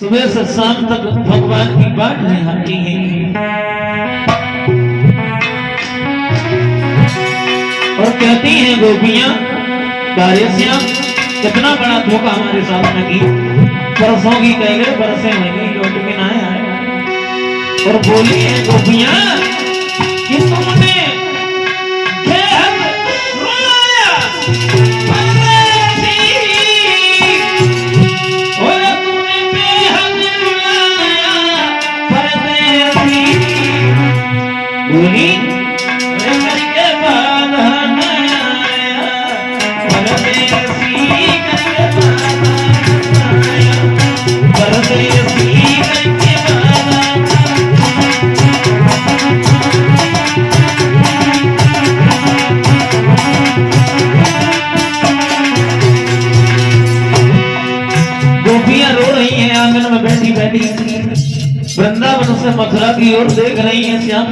सुबह से शाम तक भगवान की बात निहारती हैं और कहती हैं गोपियां, बारिशियां कितना बड़ा धोखा हमारे साथ में की। परसों की कह गए बरसे नहीं लौट के ना आए। और बोली है गोपियां कि तुमने आंगन में बैठी बैठी वृंदावन से मथुरा की ओर देख रही है। श्याम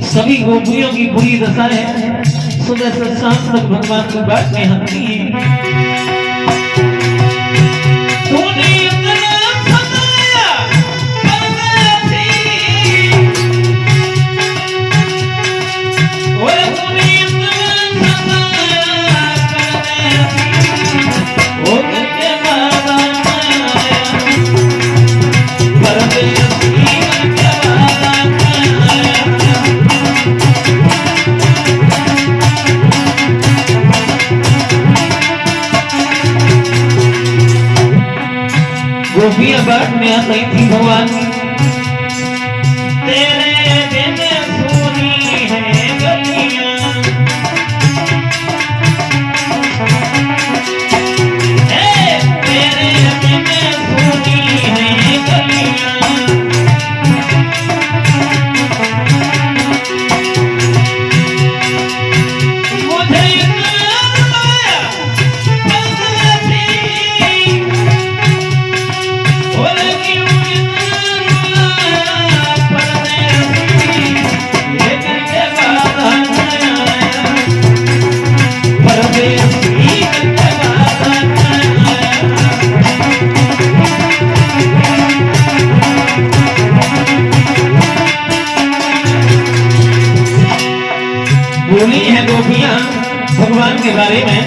सभी गोपियों की बुरी दशा है। सुबह से शाम तक भगवान की बात में हंसती है। गोपियां बाट में आ रही थी भगवान तेरे बिन सूनी है गलियां, तेरे बिन सूनी है गलियां। बोली है गोपियां भगवान के बारे में।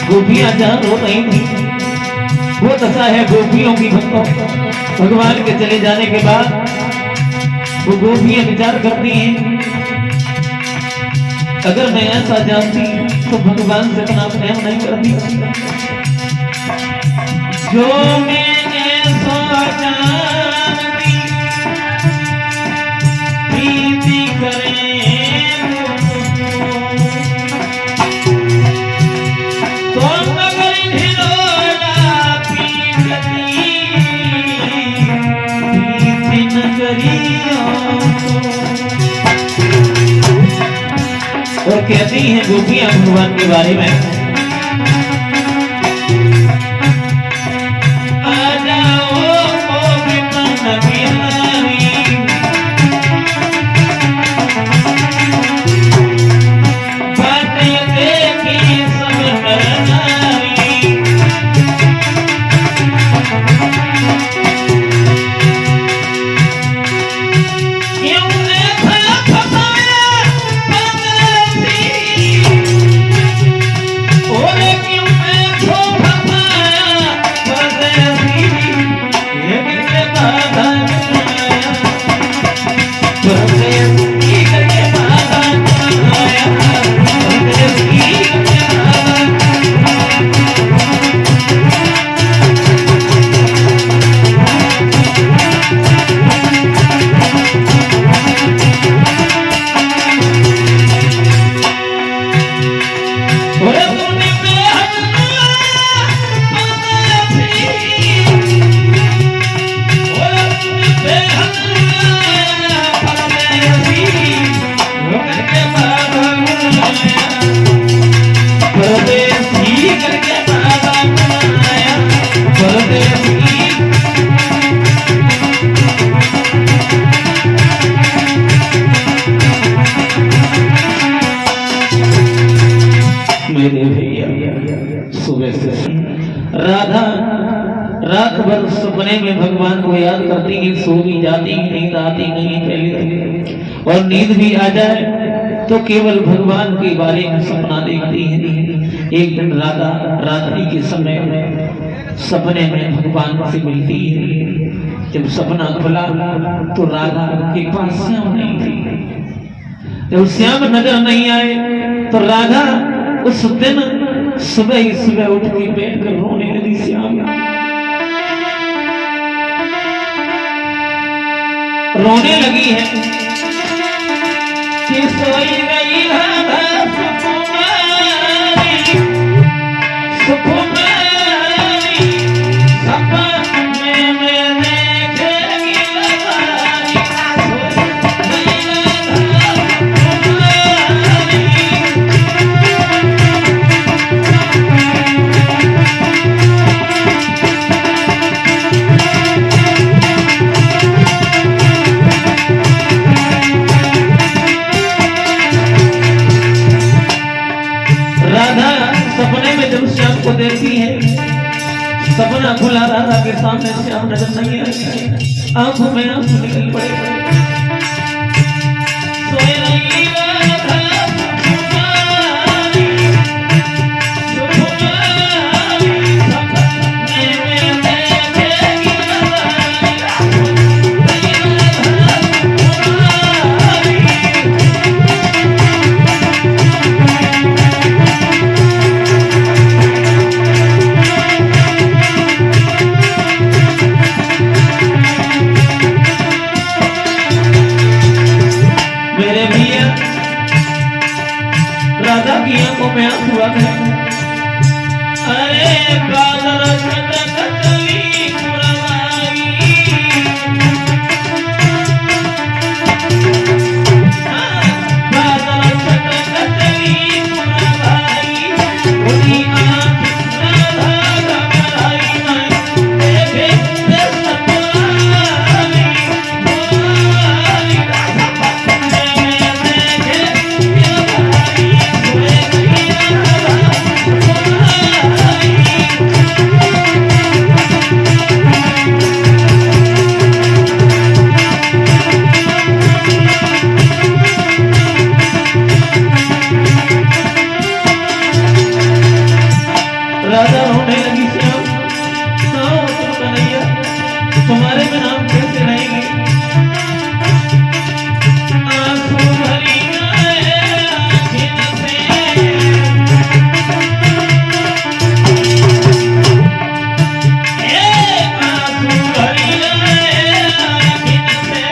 गोपियां जहां रो रही थी वो दशा है गोपियों की। भगवान के चले जाने के बाद वो गोपियां विचार करती हैं, अगर मैं ऐसा जानती तो भगवान से इतना प्रेम नहीं करती। जो मैंने सोचा प्रीति करे और कहती हैं गोपियां भगवान के बारे में, आ जाओ ओ कृष्ण बिहारी, बातें देखी सब नरनारी, राधा रात भर सपने में भगवान को याद करती है, सो भी जाती है, नींद आती नहीं पहले, और नींद भी आ जाए तो केवल भगवान के बारे में सपना देखती है। एक दिन राधा रात्रि के समय में सपने में भगवान से मिलती है। जब सपना खुला तो राधा के पास श्याम नहीं थी। जब श्याम नजर नहीं आए तो राधा उस दिन सुबह ही सुबह उठ के बैठ कर रोने लगी। श्याम रोने लगी है कि सोई गई राधा सुकुमारी, सुकुमारी सपने में देखेगी रवानी, सोई सपने में जब श्याम को देखती है, सपना खुला राधा के सामने श्याम नजर नहीं आया, आंखों में आंसू निकल पड़े। सोए रही राधा सुकुमारी, सुकुमारी सपने में देखेगी रवानी, राधा की आंखों में आंसू आ गए। अरे बादल कटकली पुरवाई, बादल कटकली पुरवाई, उन्हीं आंख राधा घबराई मैं, देखे सपनारी, बोली सपने में देखे राधा रोने लगी। श्याम कन्हैया तुम्हारे बिना हम कैसे रहेंगे? आंसू भरी आँखें से, आंसू भरी आँखें से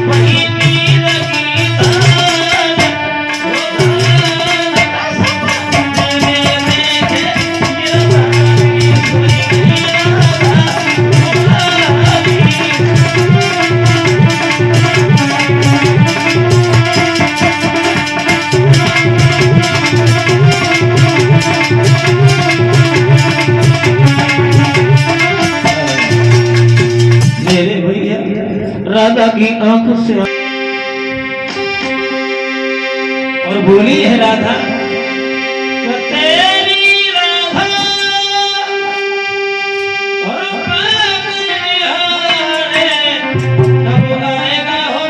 वही नींद की धार, राधा की आंख से और बोली है राधा, तेरी राधा और कब आएगा हो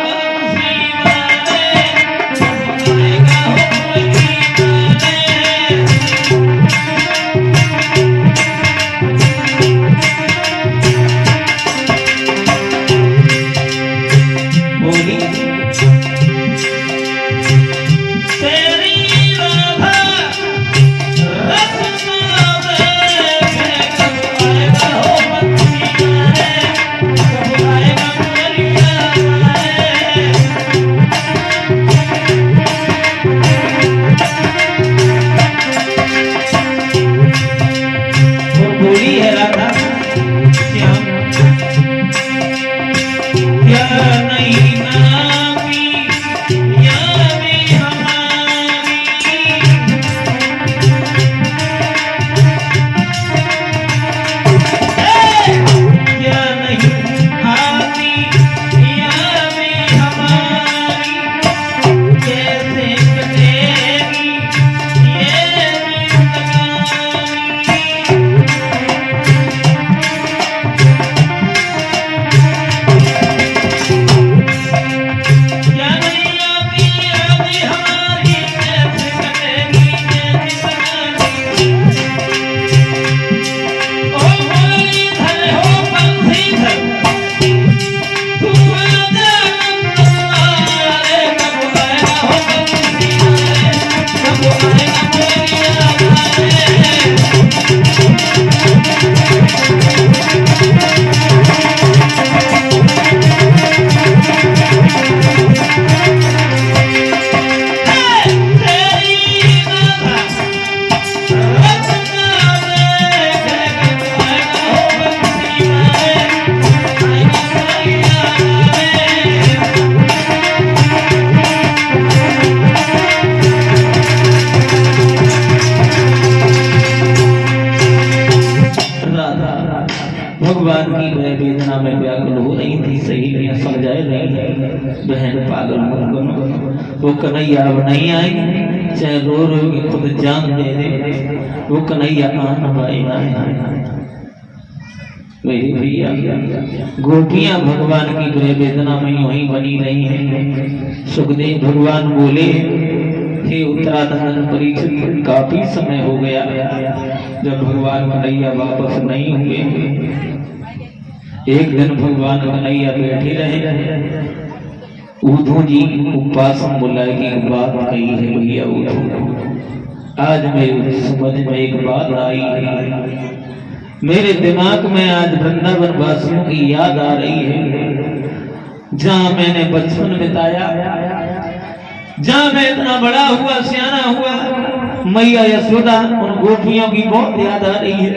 बोली तेरी भगवान की वह वेदना में व्याकुल हो रही थी, सहेलियां समझा रही है, बहन पागल मत बनो, वो कन्हैया अब नहीं आएगी, चाहे रो रो के खुद जान दे दे, वो कन्हैया आना भाई ना वही भैया। गोपियां भगवान की वह वेदना में यूं ही बनी रही हैं। सुखदेव भगवान बोले, हे उत्तराधार परीक्षित, काफी समय हो गया जब भगवान कन्हैया वापस नहीं हुए। एक दिन भगवान कन्हैया बैठे रहे, उद्धव जी उपासम बुलाए की बात कही है भैया उद्धव, आज मेरे समझ में एक बात आई है, मेरे दिमाग में आज वृंदावन वासियों की याद आ रही है, जहां मैंने बचपन बिताया, जहां मैं इतना बड़ा हुआ, सियाना हुआ, मैया यशोदा उन गोपियों की बहुत याद आ रही है।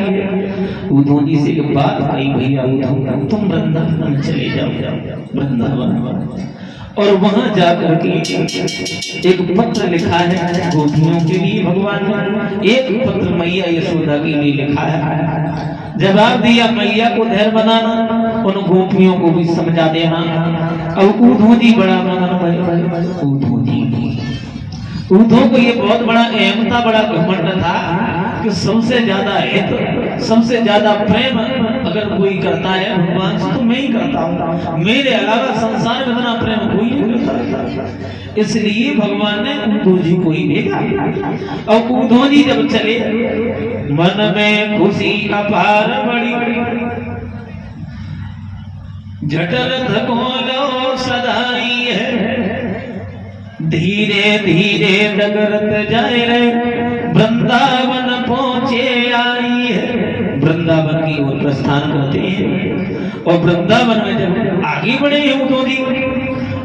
उद्धव जी से एक बात कही, भैया उद्धव तुम वृंदावन चले जाओ, वृंदावन, और वहां जाकर के एक पत्र लिखा है गोपियों के लिए, भगवान ने एक पत्र मैया यशोदा के लिए लिखा है, जवाब दिया मैया को धैर्य बनाना, उन गोपियों को भी समझा देना। और उद्धव जी बड़ा मगन हुए, उद्धव को ये बहुत बड़ा अहम था, बड़ा घमंड था कि सबसे ज्यादा हित, सबसे ज्यादा प्रेम अगर कोई करता है भगवान से तो मैं ही करता हूँ, मेरे अलावा संसार में इतना प्रेम कोई नहीं करता। इसलिए भगवान ने उद्धव जी को ही भेजा। और उद्धव जी जब चले, मन में खुशी अपार बड़ी, जटल थकोलो सदाई है, धीरे धीरे डगरत जाए रे, वृंदावन पहुंचे आई है। वृंदावन की ओर प्रस्थान करते हैं, और वृंदावन में जब आगे बढ़े हैं उद्धव जी,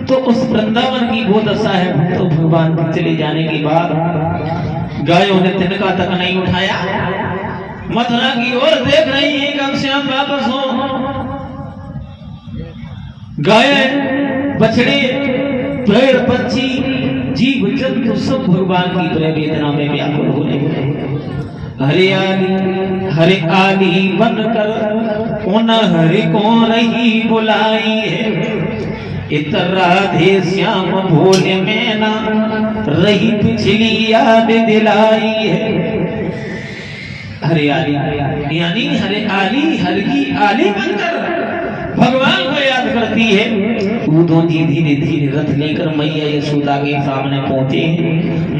तो उस वृंदावन की वो दशा है, तो भगवान के चले जाने के बाद गायों ने तिनका तक नहीं उठाया, मथुरा की ओर देख रही है कब से हम वापस हो। गाय, बछड़े, पेड़, पक्षी, जीव जंतु सब भगवान की वेदना में व्याकुल हो रहे हैं। हरियाली हरियाली बनकर उन हरि को रही बुलाई है, इतर राधे श्याम भोले में ना रही पिछली याद दिलाई है। हरियाली यानी हरियाली, हरि की आली बनकर भगवान को याद करती है। उद्धव जी धीरे धीरे रथ लेकर मैया यशोदा के सामने पहुंचे।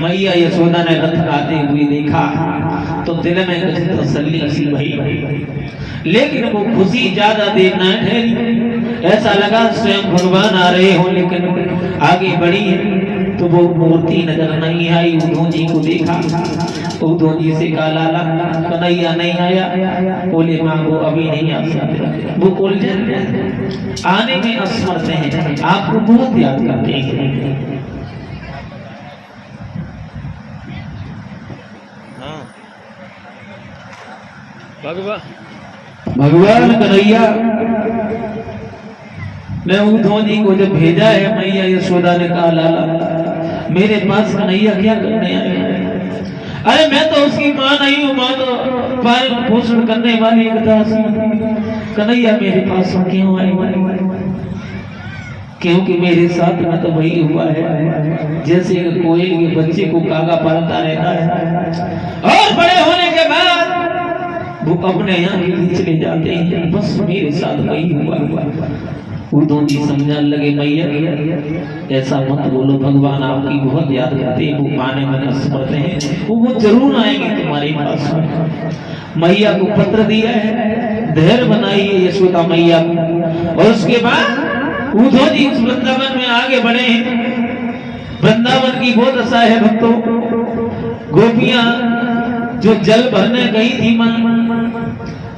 मैया यशोदा ने रथ आते हुए देखा तो दिल में कुछ तसल्ली सी भई, लेकिन वो खुशी ज्यादा देर न ठहरी। ऐसा लगा स्वयं भगवान आ रहे हो, लेकिन आगे बढ़ी तो वो मूर्ति नजर नहीं आई। उद्धव जी को देखा, उद्धव जी से कहा लाला कन्हैया नहीं आया, बोले माँ वो अभी नहीं आ सकते, वो उलझन आने में असमर्थ हैं, आपको बहुत याद करते हैं। भगवान कन्हैया ने उद्धव जी को जब भेजा है, मैया यशोदा ने कहा लाला मेरे पास कन्हैया क्या करने आए? अरे मैं तो उसकी माँ नहीं हूँ, माँ तो पालन पोषण करने वाली एक दासी। कन्हैया मेरे पास क्यों आए? क्योंकि मेरे साथ में तो वही हुआ है जैसे कोयल के बच्चे को कागा पालता रहता है, और बड़े होने के बाद वो अपने यहाँ चले जाते हैं, बस मेरे साथ वही हुआ। उद्धव जी समझने लगे मैया ऐसा मत बोलो, भगवान आपकी बहुत याद करते हैं, वो आने में असमर्थ हैं, वो जरूर आएंगे तुम्हारे पास। मैया को पत्र दिया है, धैर्य बनाई है यशोदा मैया, और उसके बाद उद्धव जी उस वृंदावन में आगे बढ़े हैं। वृंदावन की बहुत दशा है भक्तों, गोपियां जो जल भरने गई थी मां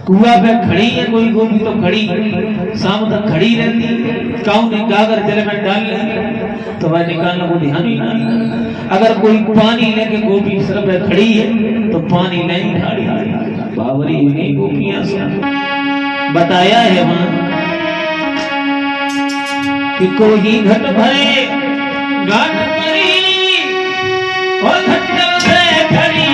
कुआ पे खड़ी है, कोई गोपी तो खड़ी शाम तक खड़ी रहती, काऊ ने गागर जल में डाल ली तो वह निकालने को ध्यान ही नहीं। अगर कोई पानी लेके गोपी सिर पे खड़ी है तो पानी नहीं ढाली, बावरी हुई गोपियां से बताया है मां कि कोई घट भरे घाट भरी और घट से खड़ी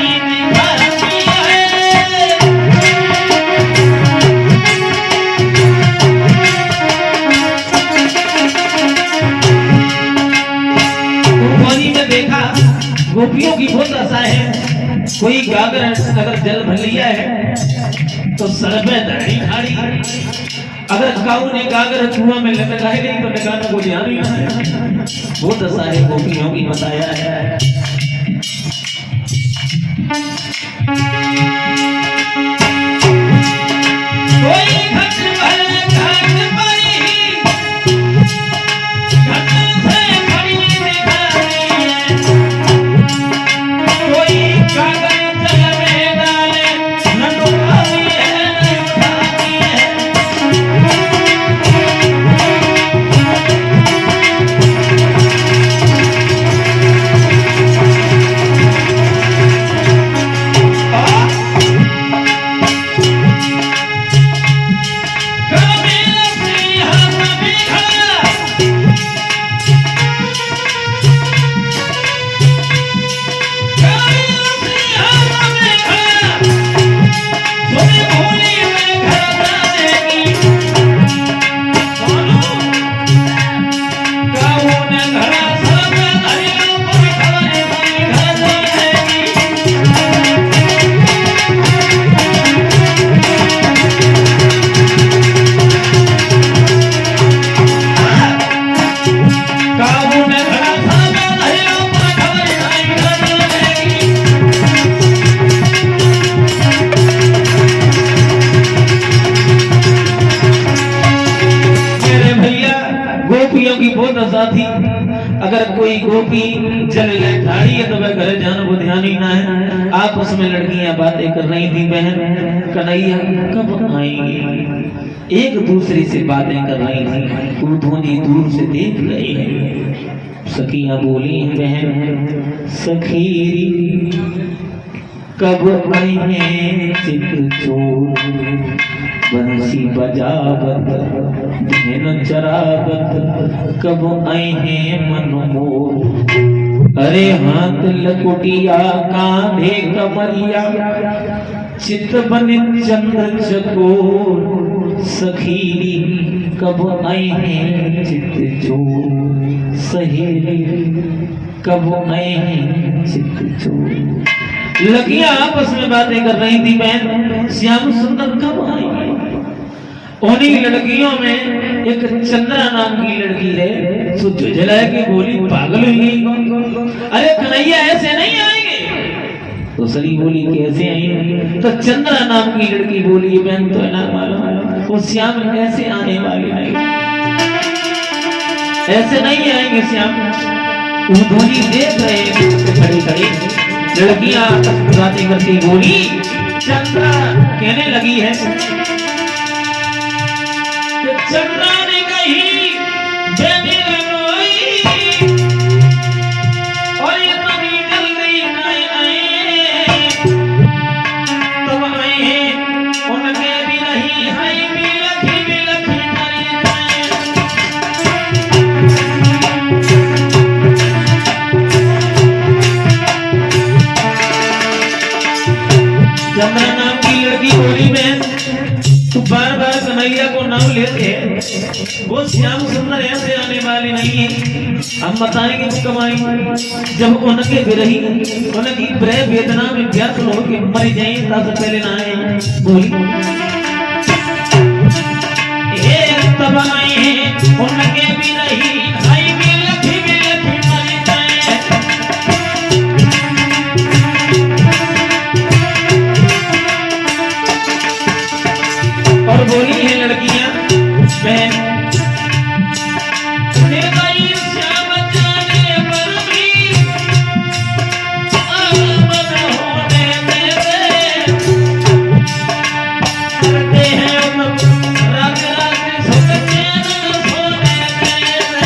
तो सर पे दाढ़ी खाड़ी। अगर काऊ ने कागर कुआं में लटकाई गई तो टकाना को ध्यान ही ना है। वो तो सारे गोपियों की बताया है। कोई घट भर घट परी, घट से खड़ी दिखाई है। कोई कागर चल में डाले न डुबाती है न उठाती है। गोपियों की बहुत साथी। अगर कोई गोपी चल ठाड़ी है तो वह घर जाने को ध्यान ही ना है। आपस में लड़कियां बातें कर रही थी, बहन कन्हैया कब आएंगे, एक दूसरे से बातें कर रही थी। वो धोनी दूर से देख रही है। सखियां बोली, बहन सखी कब आएंगे चित चोर, बंसी बजावत धन चरावत कब आए हैं मनमोर। अरे हाथ लकुटिया कांधे कमरिया, चित बने चंद्र चकोर। सखी कब आए हैं चित चोर, सहेली कब आए हैं चित चोर। लड़कियां आपस में बातें कर रही थी, बहन श्याम सुंदर कब आएंगे। उन्हीं लड़कियों में एक चंद्रा नाम की लड़की है, सो झुझला के बोली, पागल हुई गई। अरे कन्हैया ऐसे नहीं आएंगे। तो सरी बोली, कैसे आएंगे। तो चंद्रा नाम की लड़की बोली, बहन तो है ना मालूम, वो श्याम ऐसे आने वाले आएंगे, ऐसे नहीं आएंगे श्याम। वो धोनी देख रहे खड़ी खड़ी। लड़कियां बातें करती बोली, चंद्रा कहने लगी है। चंद्रा ने कही बेबी रोई, और ये तभी जल्दी नहीं आए, तुम आए उनके भी नहीं है, बिलखी बिलखी मरी जाए। चंद्रा नाम की लड़की बोली, बहन तू बार बार कन्हैया को नाम लेते, वो श्याम सुंदर ऐसे आने वाले नहीं है। हम बताएंगे वो कब आएंगे, जब उनके विरही उनकी प्रेम वेदना में व्यर्थ होकर मर जाए, तब पहले ना आए। बोली तब आए हैं उनके विरही, हाय बिलखी बिलखी मर जाए। और बोली है लड़कियां, बहन श्याम जाने पर भी आमद होने देते, करते हैं रात रात सुख चैन सोने देते।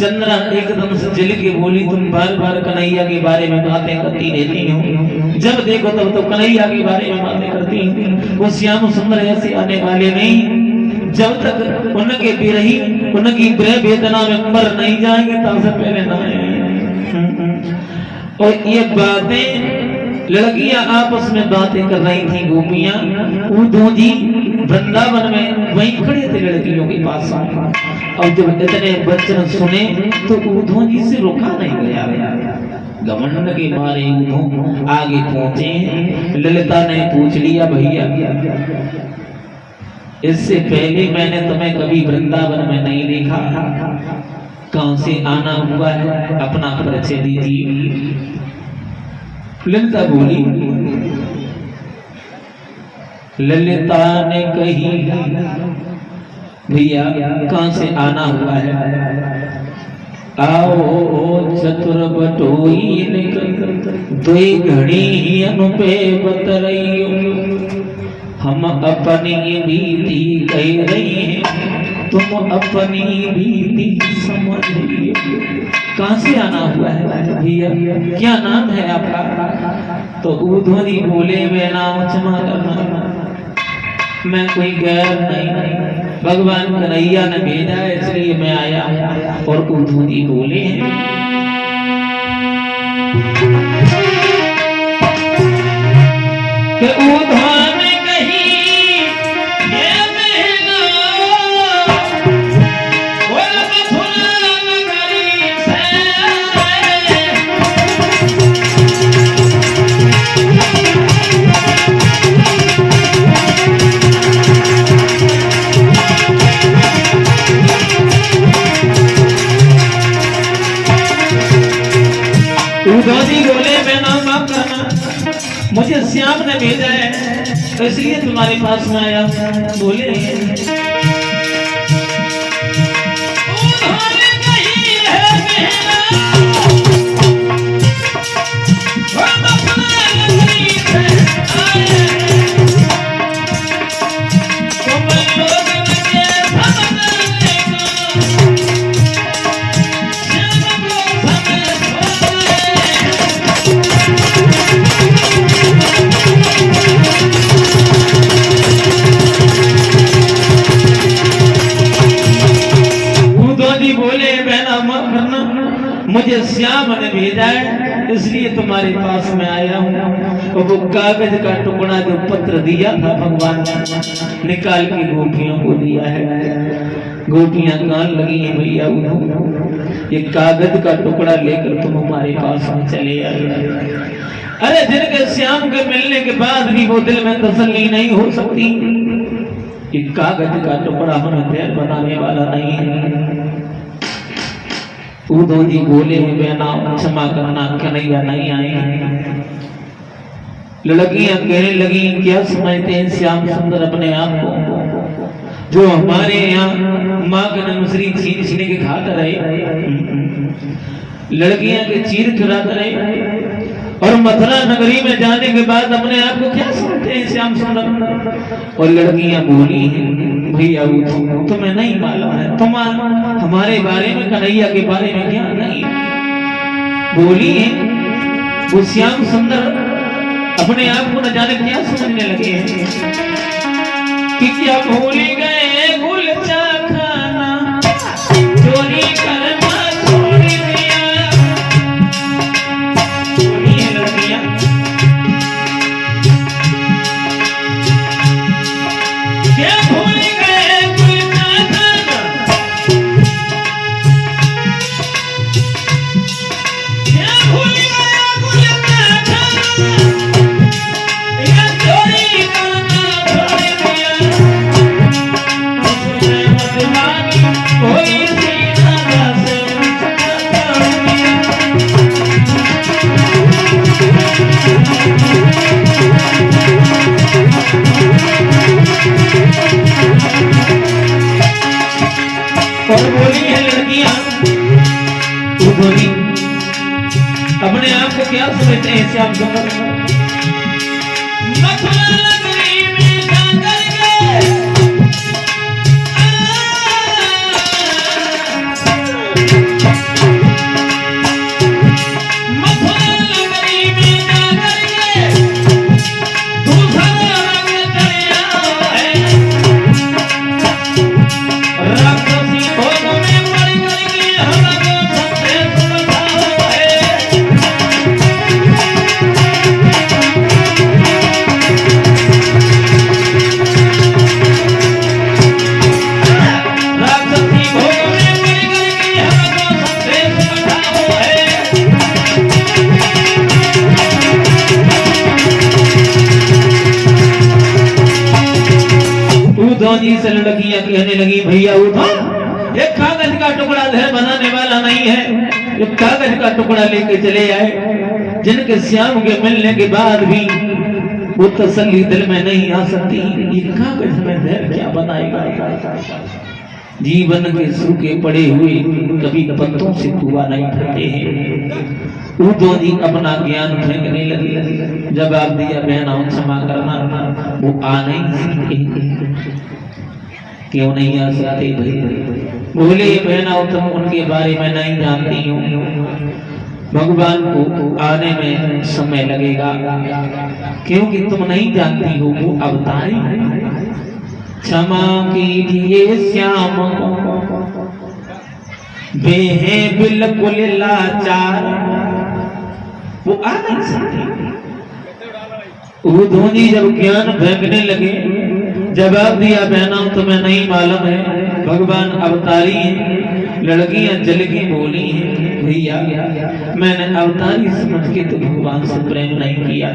चंद्रा एकदम से जल के बोली, तुम बार बार कन्हैया के बारे में बातें करती रहती हो, जब देखो तब तो कन्हैया के बारे में बातें करती हो। वो श्याम सुंदर ऐसे आने वाले नहीं, जब तक उनके विरही उनकी विरह वेदना में मर नहीं जाएंगे तब से पहले ना आएंगे। और ये बातें लड़कियां आपस में बातें कर रही थी गोपियां, उद्धव जी वृंदावन में वहीं खड़े थे लड़कियों के पास। और जब इतने वचन सुने तो उद्धव जी से रोका नहीं गया, घमंड के मारे उद्धव आगे पहुंचे। ललिता ने पूछ लिया, भैया इससे पहले मैंने तुम्हें कभी वृंदावन में नहीं देखा, कहां से आना हुआ है, अपना परिचय दीजिए। ललिता बोली, ललिता ने कही, भैया कहां से आना हुआ है, आओ चतुर बटोई दुई घड़ी अनुपे बतरइयो, हम अपनी बीती कह रही हैं, तुम अपनी बीती समझिए। कहां से आना हुआ है भैया, क्या नाम है आपका? तो उद्धव जी बोले, मैं नाम क्षमा करना, मैं कोई गैर नहीं, भगवान कन्हैया ने भेजा है इसलिए मैं आया। और उद्धव जी बोले, उद्धव बोले, मैं नाम माफ करना, मुझे श्याम ने भेजा है तो इसलिए तुम्हारे पास में आया। बोले मुझे श्याम ने भेजा है इसलिए तुम्हारे पास में आया हूँ। और वो कागज का टुकड़ा जो पत्र दिया था भगवान ने निकाल के गोपियों को दिया है। गोपियां कान लगी है, भैया ये कागज का टुकड़ा लेकर तुम हमारे पास में चले आए। अरे जिनके श्याम के मिलने के बाद भी वो दिल में तसल्ली नहीं हो सकती, ये कागज का टुकड़ा हमें पैर बनाने वाला नहीं है। उद्धव जी बोले, बेना क्षमा करना, कन्हैया नहीं आए। लड़कियां कहने लगी, क्या समझते हैं श्याम सुंदर अपने आप को, जो हमारे यहाँ माँ के नमसरी छीन छीन के खाते रहे, लड़कियां के चीर चुराते रहे, और मथुरा नगरी में जाने के बाद अपने आप को क्या समझते हैं श्याम सुंदर। और लड़कियां बोली, भैया तुम्हें नहीं मालूम है, तुम हमारे बारे में कन्हैया के बारे में क्या नहीं। बोली वो श्याम सुंदर अपने आप को न जाने क्या समझने लगे हैं कि क्या भूल गए गुलचा खाना चोरी करना छोड़ दिया। लड़कियां क्या भूल गए गुलचा खाना, क्या भूल गए गुलचा खाना, या चोरी करना छोड़ दिया। उसने मतवानी कोई सीना से छोड़ दिया। और बोली है लड़कियां, तू बोली अपने आप को क्या समझते हैं श्याम सुंदर। मथुरा नगरी में जाकर के धोनी से लड़कियां कहने लगी भैया उठो, एक कागज का टुकड़ा घर बनाने वाला नहीं है, जो कागज का टुकड़ा लेके चले आए, जिनके श्याम के मिलने के बाद भी वो तसल्ली दिल में नहीं आ सकती, ये कागज में धैर्य क्या बनाएगा। जीवन के सूखे पड़े हुए कभी पत्तों से कुआ नहीं भरते हैं। वो धोनी अपना ज्ञान फेंकने लगी, जवाब दिया बहना क्षमा करना, वो आ नहीं सकते। क्यों नहीं आ सकते भाई? बोले बहना तुम उनके बारे में नहीं जानती हो, भगवान को आने में समय लगेगा, क्योंकि तुम नहीं जानती हो वो अवतारी है। क्षमा कीजिए श्याम वे हैं बिल्कुल लाचार, वो आ नहीं सकते। वो धोनी जब ज्ञान फेंकने लगे, जवाब दिया बहना तुम्हें नहीं मालूम है भगवान अवतारी है। लड़कियां जल की बोली है भैया मैंने अवतारी समझ के तो भगवान से प्रेम नहीं किया।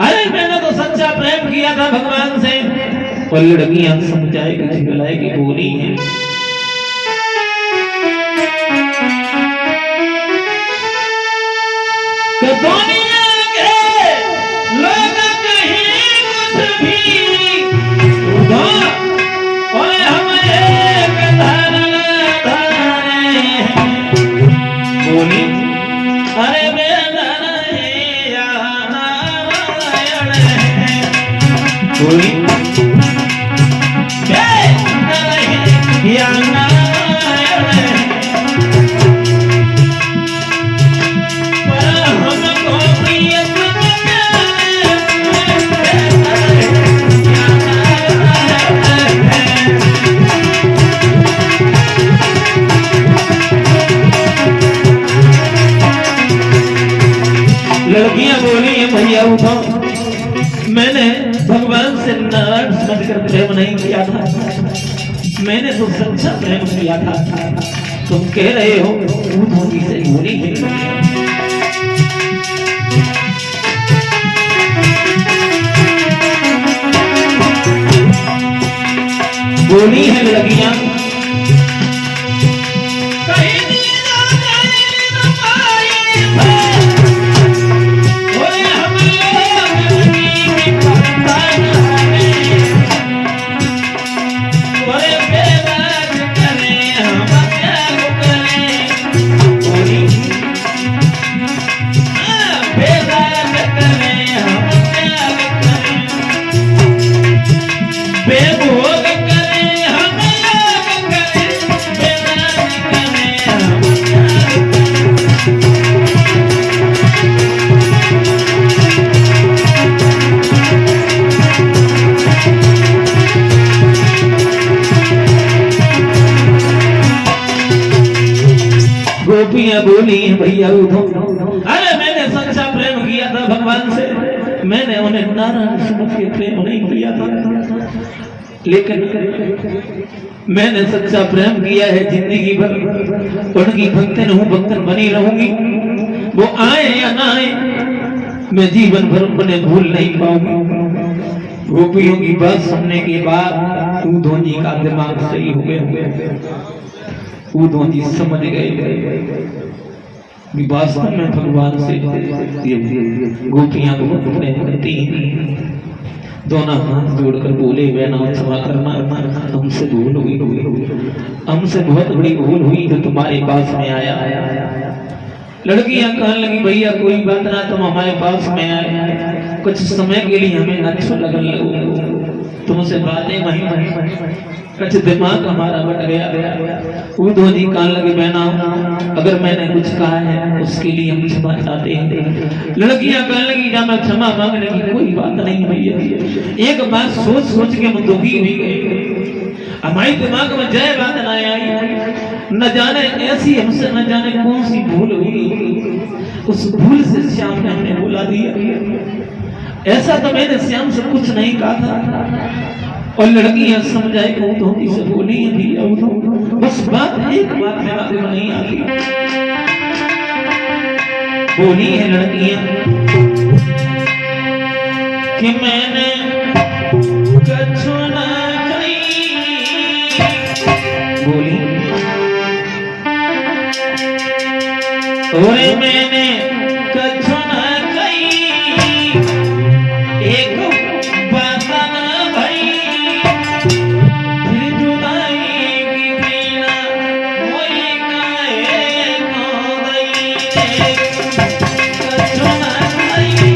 अरे मैंने तो सच्चा प्रेम किया था भगवान से। और लड़कियां समझाएगी झिगलाएगी बोली है लड़कियां बोली है भैया उठो, मैंने भगवान से नारायण समझकर प्रेम नहीं किया था, मैंने तो सच्चा प्रेम किया था। तुम कह रहे हो वो धोनी से बोली है। बोली है लड़कियां गोपियां बोली भैया उठो, अरे मैंने सच्चा प्रेम किया था भगवान से, मैंने उन्हें नारायण समझ के प्रेम नहीं किया था, लेकिन मैंने सच्चा प्रेम किया है। जिंदगी भर उनकी भक्तन हूँ, भक्तन बनी रहूंगी। वो आए या ना आए मैं जीवन भर उन्हें भूल नहीं पाऊंगी। गोपियों की बात सुनने के बाद धोनी का दिमाग सही हो गया। वो धोनी समझ गए वास्तव में भगवान से गोपियां को प्रेम करती हैं। दोनों हाथ जोड़कर बोले वैना क्षमा करना, हमसे भूल हुई, हमसे बहुत बड़ी भूल हुई जो तुम्हारे पास में आया। लड़कियां कहने लगी भैया कोई बात ना, तुम हमारे पास में आए, कुछ समय के लिए हमें अच्छा लगने लगा, तुमसे बातें वहीं कुछ दिमाग हमारा बट गया। वो धोनी कहने लगे बहना अगर मैंने कुछ कहा है उसके लिए हम क्षमा चाहते हैं। लड़कियां कहने लगी जब मैं क्षमा मांगने की कोई बात नहीं भैया, एक बात सोच सोच के हम दुखी हुई गए, हमारे दिमाग में जय बात ना आई, न जाने ऐसी हमसे न जाने कौन सी भूल हुई, उस भूल से श्याम ने हमें बुला दिया। ऐसा तो मैंने श्याम से कुछ नहीं कहा था। और लड़कियां समझाए को धोनी से बोली भी बस बात एक बात दिमाग में नहीं आती। बोली है लड़कियां कि मैंने कछु ना कही और मैंने कछु न कही एक बात न भई फिर जुदाई की बिना कोई काहे न गई कछु न कही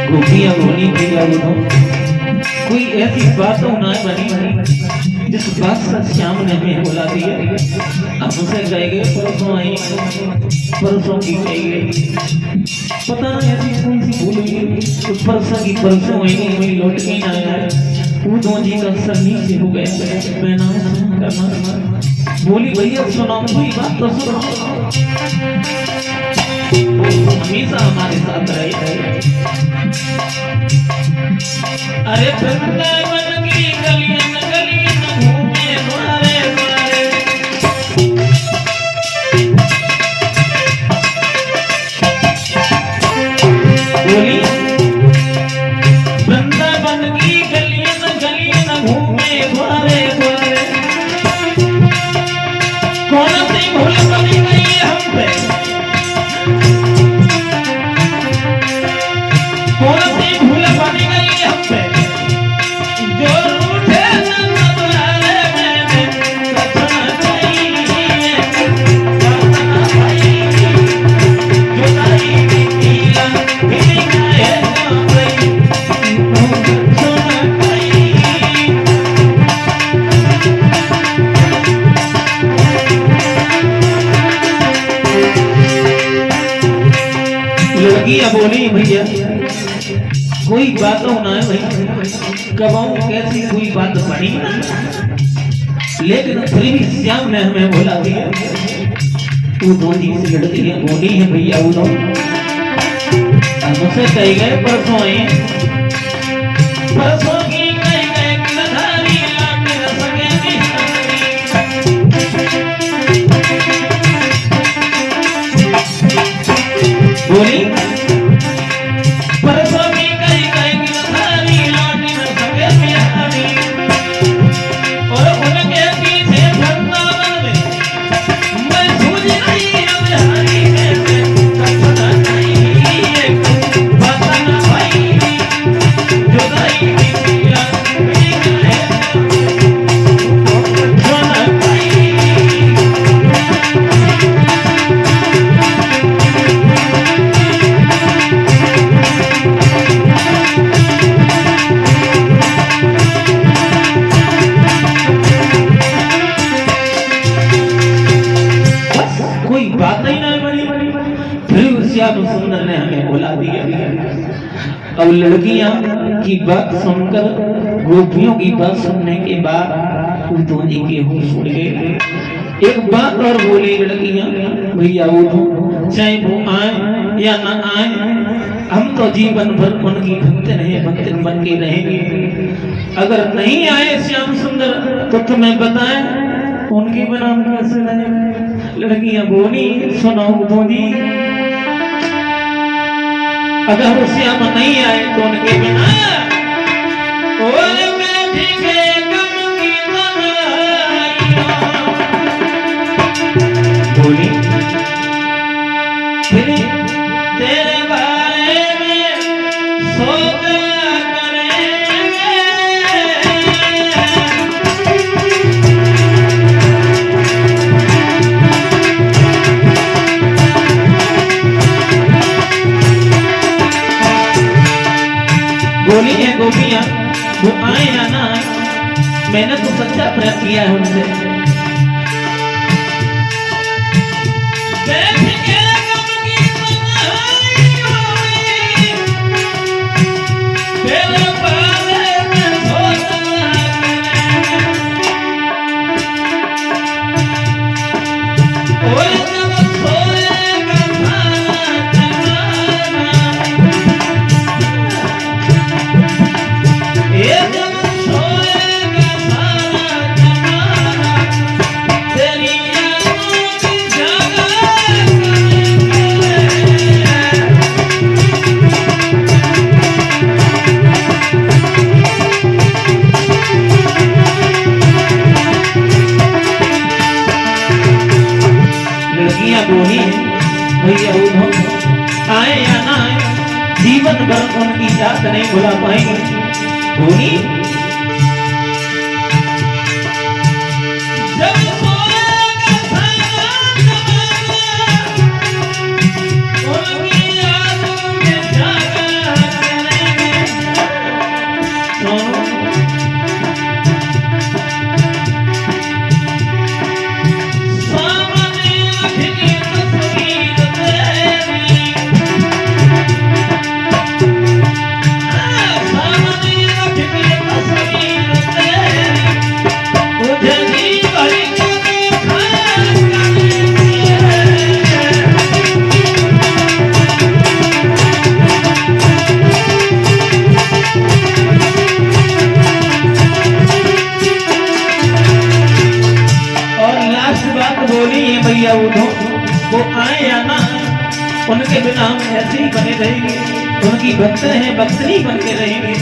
गोपियां बोली भैया कोई ऐसी बात तो ना बनी जिस बात से श्याम ने हमें बुला दिया। हमसे कहेंगे परसों आई परसों की कहेंगे पता नहीं ऐसी कौन सी भूल हुई उस परसों की परसों आई वही लौट के ना आया। वो दो जी का सर नीचे हो गया मैं ना करना बोली भैया सुनाओ कोई बात तो सुनो हमेशा हमारे साथ रहे। अरे वृंदावन की गलियां गलियां घूमे द्वारे द्वारे बोली वृंदावन की गलियां गलियां घूमे द्वारे द्वारे कौन सी भूल बनी गई हम पे कौन सी भूल बनी गई हम पे जो रूठे न बदले मैंने कछन कही करना भाई जुदाई की पीला मिली गए न गई कछन कही लड़कियां बोली भैया कोई बात होना है भाई कबाऊ कैसी कोई बात बनी लेकिन फिर भी श्याम ने हमें बोला दिया तू धोनी से लड़की है बोली है भैया वो मुझसे कही गए परसों आए परसों की कही गए गिरधारी लाट न सके बोली परसों की कही गए गिरधारी लाट न सके बिहारी और उनके पीछे वृंदावन में मैं सूझ नहीं अब हारी कैसे कछन नहीं बात न भाई जुदाई की पीला मिली गए कछन भाई कोई बात ही नहीं बनी फिर श्याम सुंदर ने हमें बुला दिया। अब लड़कियां की बात सुनकर गोपियों की बात सुनने के बाद उद्धव जी के होश उड़ गए। एक बात और बोली लड़कियां भैया उद्धव चाहे वो आए या ना आए हम तो जीवन भर उनकी भक्तन है भक्तन बन के रहेंगे। अगर नहीं आए श्याम सुंदर तो तुम्हें बताएं उनके बिना हम कैसे रहेंगे। लड़कियां बोली सुनो धोनी अगर श्याम नहीं आए तो उनके बिना और मैं भीगे गम की बोली फिर तेरे बारे में सोच बोली है गोपियां वो आए या ना आए मैंने तो सच्चा प्रेम किया है उनसे। भर उनकी याद नहीं भुला पाएंगे। धोनी जब सोएगा उनकी यादों में जागा करेंगे। भैया वो आए या ना उनके बिना हम ऐसे ही बने रहेंगे। उनकी भक्त हैं, भक्त ही बन के रहेंगे।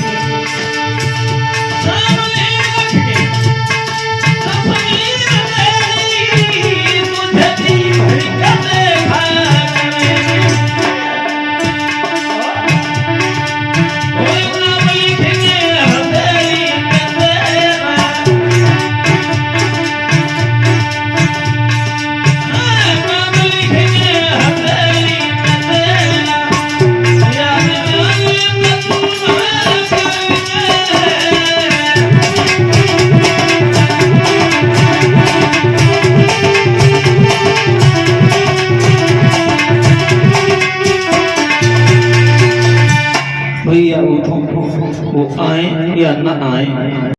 भैया वो आए या ना आए